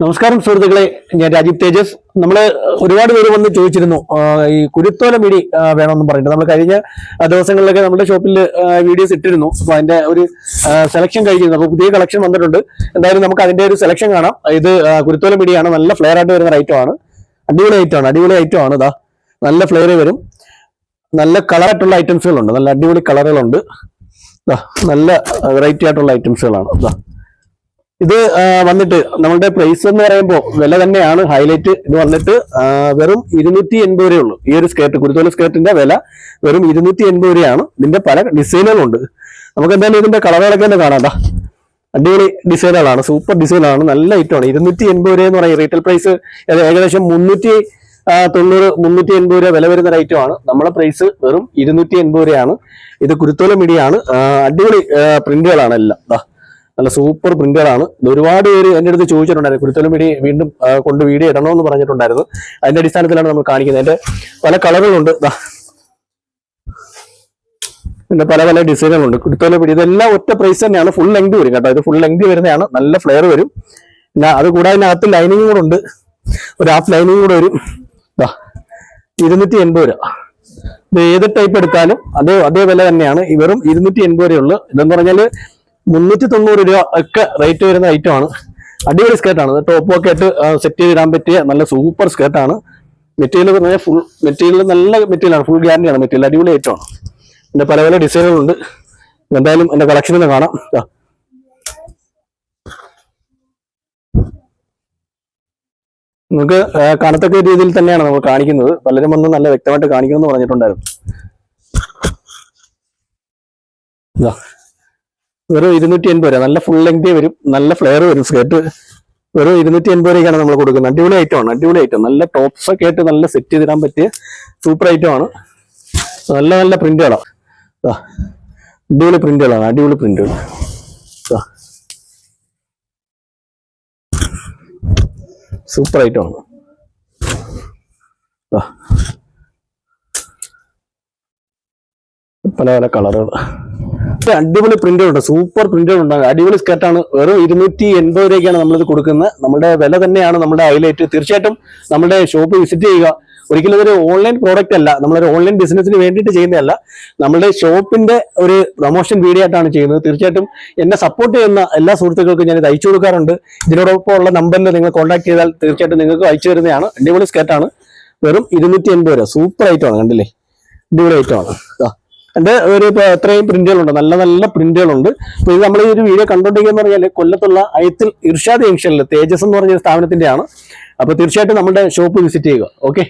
നമസ്കാരം സുഹൃത്തുക്കളെ, ഞാൻ രാജീവ് തേജസ്. നമ്മള് ഒരുപാട് പേര് വന്ന് ചോദിച്ചിരുന്നു ഈ കുരുത്തോല മിടി വേണമെന്ന് പറഞ്ഞിട്ട്. നമ്മൾ കഴിഞ്ഞ ദിവസങ്ങളിലൊക്കെ നമ്മുടെ ഷോപ്പിൽ വീഡിയോസ് ഇട്ടിരുന്നു. അപ്പൊ അതിന്റെ ഒരു സെലക്ഷൻ കഴിഞ്ഞിരുന്നു. അപ്പൊ പുതിയ കളക്ഷൻ വന്നിട്ടുണ്ട്. എന്തായാലും നമുക്ക് അതിന്റെ ഒരു സെലക്ഷൻ കാണാം. ഇത് കുരുത്തോല മിടിയാണ്. നല്ല ഫ്ലെയർ ആയിട്ട് വരുന്ന ഐറ്റമാണ്. അടിപൊളി ഐറ്റം ആണ്. ഇതാ നല്ല ഫ്ലെയർ വരും. നല്ല കളറായിട്ടുള്ള ഐറ്റംസുകളുണ്ട്. നല്ല അടിപൊളി കളറുകളുണ്ട്. നല്ല വെറൈറ്റി ആയിട്ടുള്ള ഐറ്റംസുകളാണ്. ഇതാ ഇത് വന്നിട്ട് നമ്മളുടെ പ്രൈസ് എന്ന് പറയുമ്പോൾ വില തന്നെയാണ് ഹൈലൈറ്റ്. ഇത് വന്നിട്ട് വെറും 280 രൂപയേ ഉള്ളൂ. ഈ ഒരു സ്കേർട്ട്, കുരുത്തോല സ്കേർട്ടിന്റെ വില വെറും 280 രൂപയാണ്. ഇതിന്റെ പല ഡിസൈനുകളുണ്ട്. നമുക്ക് എന്തായാലും ഇതിന്റെ കളറുകളൊക്കെ ഒന്ന് കാണാം. അടിപൊളി ഡിസൈനുകളാണ്, സൂപ്പർ ഡിസൈനാണ്, നല്ല ഐറ്റമാണ്. 280 രൂപ എന്ന് പറയും. റീറ്റെയിൽ പ്രൈസ് ഏകദേശം 380 രൂപ വില വരുന്ന ഒരു ഐറ്റമാണ്. നമ്മളെ പ്രൈസ് വെറും 280 രൂപയാണ്. ഇത് കുരുത്തോല മിടിയാണ്. അടിപൊളി പ്രിന്റുകളാണ് എല്ലാം. നല്ല സൂപ്പർ പ്രിന്റുകളാണ്. ഒരുപാട് പേര് എൻ്റെ അടുത്ത് ചോദിച്ചിട്ടുണ്ടായിരുന്നു കുരുത്തോല മിടി വീണ്ടും കൊണ്ട് വീഡിയോ ഇടണമെന്ന് പറഞ്ഞിട്ടുണ്ടായിരുന്നു. അതിന്റെ അടിസ്ഥാനത്തിലാണ് നമ്മൾ കാണിക്കുന്നത്. അതിന്റെ പല കളറുകളുണ്ട്. പിന്നെ പല പല ഡിസൈനുകളുണ്ട്. കുരുത്തോല മിടി ഇതെല്ലാം ഒറ്റ പ്രൈസ് തന്നെയാണ്. ഫുൾ ലെങ്ത് വരും കേട്ടോ. ഇത് ഫുൾ ലെങ്ത് വരുന്നതാണ്. നല്ല ഫ്ലെയർ വരും. പിന്നെ അത് കൂടാതെ അതിനകത്ത് ലൈനിങ് കൂടെ ഉണ്ട്. ഒരു ഹാഫ് ലൈനിങ് കൂടെ വരും. 280 രൂപ. ഇത് ഏത് ടൈപ്പ് എടുത്താലും അതേ വില തന്നെയാണ്. വെറും 280 രൂപയുള്ളൂ. ഇതെന്ന് പറഞ്ഞാൽ 390 രൂപ ഒക്കെ റേറ്റ് വരുന്ന ഐറ്റമാണ്. അടിപൊളി സ്കേർട്ടാണ്. ടോപ്പ് ഒക്കെ ആയിട്ട് സെറ്റ് ചെയ്തിടാൻ പറ്റിയ നല്ല സൂപ്പർ സ്കേർട്ടാണ്. മെറ്റീരിയൽ പറഞ്ഞാൽ ഫുൾ മെറ്റീരിയൽ നല്ല മെറ്റീരിയലാണ്. ഫുൾ ഗ്യാരണ്ടിയാണ് മെറ്റീരിയൽ. അടിപൊളി ഐറ്റമാണ്. പിന്നെ പല പല ഡിസൈനുകളുണ്ട്. എന്തായാലും എന്റെ കളക്ഷനിൽ കാണാം. നമുക്ക് കാണത്തക്ക രീതിയിൽ തന്നെയാണ് നമ്മൾ കാണിക്കുന്നത്. പലരും വന്ന് നല്ല വ്യക്തമായിട്ട് കാണിക്കുമെന്ന് പറഞ്ഞിട്ടുണ്ടായിരുന്നു. വെറും 280 രൂപ. നല്ല ഫുൾ ലെങ്ത് വരും. നല്ല ഫ്ലെയർ വരും. സ്കേർട്ട് വെറും 280 രൂപയ്ക്കാണ് നമ്മൾ കൊടുക്കുന്നത്. അടിപൊളി ഐറ്റമാണ്. അടിപൊളി ഐറ്റം. നല്ല ടോപ്സ് ഒക്കെ ആയിട്ട് നല്ല സെറ്റ് ചെയ്തിടാൻ പറ്റിയ സൂപ്പർ ഐറ്റമാണ്. നല്ല നല്ല പ്രിന്റുകളാണ്. അടിപൊളി പ്രിന്റുകളാണ്. അടിപൊളി പ്രിന്റുകൾ. സൂപ്പർ ഐറ്റമാണ്. പല പല കളറുകൾ. അടിപൊളി പ്രിന്റുകളുണ്ട്. സൂപ്പർ പ്രിന്റുകളുണ്ട്. അടിപൊളി സ്കേർട്ടാണ്. വെറും 280 രൂപയ്ക്കാണ് നമ്മളിത് കൊടുക്കുന്നത്. നമ്മുടെ വില തന്നെയാണ് നമ്മുടെ ഹൈലൈറ്റ്. തീർച്ചയായിട്ടും നമ്മുടെ ഷോപ്പ് വിസിറ്റ് ചെയ്യുക. ഒരിക്കലും ഇതൊരു ഓൺലൈൻ പ്രോഡക്റ്റ് അല്ല. നമ്മളൊരു ഓൺലൈൻ ബിസിനസ്സിന് വേണ്ടിയിട്ട് ചെയ്യുന്നതല്ല. നമ്മുടെ ഷോപ്പിന്റെ ഒരു പ്രൊമോഷൻ വീഡിയോ ആയിട്ടാണ് ചെയ്യുന്നത്. തീർച്ചയായിട്ടും എന്നെ സപ്പോർട്ട് ചെയ്യുന്ന എല്ലാ സുഹൃത്തുക്കൾക്കും ഞാൻ ഇത് അയച്ചു കൊടുക്കാറുണ്ട്. ഇതിനോടൊപ്പം ഉള്ള നമ്പറിൽ നിങ്ങൾ കോൺടാക്ട് ചെയ്താൽ തീർച്ചയായിട്ടും നിങ്ങൾക്ക് അയച്ചു തരുന്നതാണ്. അടിപൊളി സ്കേർട്ടാണ്. വെറും 280 രൂപ. സൂപ്പർ ഐറ്റമാണ്. കണ്ടില്ലേ? അടിപൊളി ഐറ്റമാണ്. എന്റെ ഒരു എത്രയും പ്രിന്റുകളുണ്ട്. നല്ല നല്ല പ്രിന്റുകളുണ്ട്. അപ്പൊ ഇത് നമ്മൾ ഈ ഒരു വീഡിയോ കണ്ടോണ്ടിരിക്കുന്ന പറഞ്ഞാൽ കൊല്ലത്തുള്ള അയത്തിൽ ഇർഷാദ് ജംഗ്ഷനിൽ തേജസ് എന്ന് പറഞ്ഞ സ്ഥാപനത്തിന്റെയാണ്. അപ്പൊ തീർച്ചയായിട്ടും നമ്മുടെ ഷോപ്പ് വിസിറ്റ് ചെയ്യുക. ഓക്കെ.